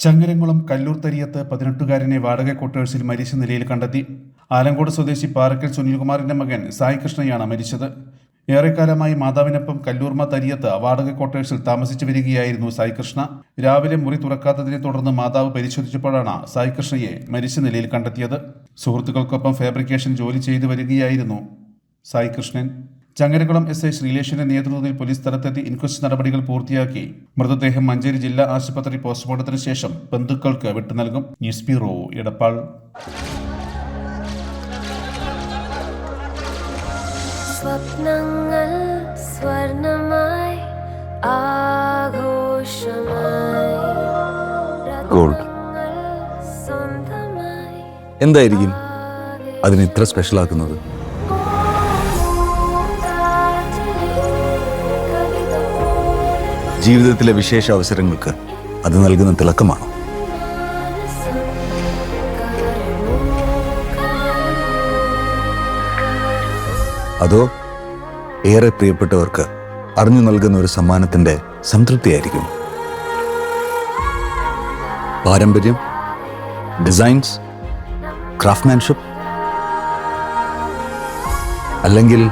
ചങ്ങരംകുളം കല്ലൂർ തരിയത്ത് 18-കാരനെ വാടക ക്വാർട്ടേഴ്സിൽ മരിച്ച നിലയിൽ കണ്ടെത്തി. ആലങ്കോട് സ്വദേശി പാറക്കൽ സുനിൽകുമാറിന്റെ മകൻ സായി കൃഷ്ണയാണ് മരിച്ചത്. ഏറെക്കാലമായി മാതാവിനൊപ്പം കല്ലൂർമ തരിയത്ത് വാടക ക്വാർട്ടേഴ്സിൽ താമസിച്ചു വരികയായിരുന്നു സായി കൃഷ്ണ. രാവിലെ മുറി തുറക്കാത്തതിനെ തുടർന്ന് മാതാവ് പരിശോധിച്ചപ്പോഴാണ് സായി കൃഷ്ണയെ മരിച്ച നിലയിൽ കണ്ടെത്തിയത്. സുഹൃത്തുക്കൾക്കൊപ്പം ഫാബ്രിക്കേഷൻ ജോലി ചെയ്തു വരികയായിരുന്നു സായി കൃഷ്ണൻ. ചങ്ങരംകുളം എസ് ഐ ശ്രീലേഷിന്റെ നേതൃത്വത്തിൽ പോലീസ് സ്ഥലത്തെത്തി ഇൻക്വസ്റ്റ് നടപടികൾ പൂർത്തിയാക്കി. മൃതദേഹം മഞ്ചേരി ജില്ലാ ആശുപത്രി പോസ്റ്റ്മോർട്ടത്തിന് ശേഷം ബന്ധുക്കൾക്ക് വിട്ടു നൽകും. News bureau, Edappal. സ്വപ്നങ്ങൾ സ്വർണ്ണമായി ആഘോഷമായി ഗോൾഡ് എന്തായിരിക്കും അതിന് ഇത്ര സ്പെഷ്യൽ ആക്കുന്നത്? ജീവിതത്തിലെ വിശേഷ അവസരങ്ങൾക്ക് അത് നൽകുന്ന തിളക്കമാണോ? അതോ ഏറെ പ്രിയപ്പെട്ടവർക്ക് അറിഞ്ഞു നൽകുന്ന ഒരു സമ്മാനത്തിന്റെ സംതൃപ്തിയായിരിക്കും? പാരമ്പര്യം, ഡിസൈൻസ്, ക്രാഫ്റ്റ്മാൻഷിപ്പ്, അല്ലെങ്കിൽ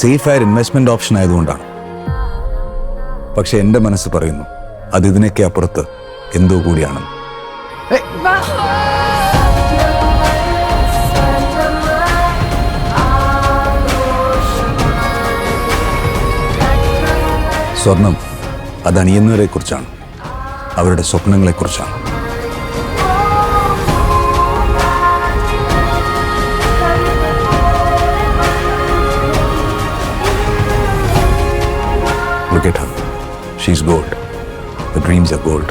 സേഫ് ആയ ഇൻവെസ്റ്റ്മെന്റ് ഓപ്ഷൻ ആയതുകൊണ്ടാണ്? പക്ഷെ എൻ്റെ മനസ്സ് പറയുന്നു അതിതിനൊക്കെ അപ്പുറത്ത് എന്തോ കൂടിയാണ്. സ്വർണം അത് അണിയുന്നവരെ കുറിച്ചാണ്, അവരുടെ സ്വപ്നങ്ങളെ കുറിച്ചാണ്. Look at her. She's gold. The dreams are gold.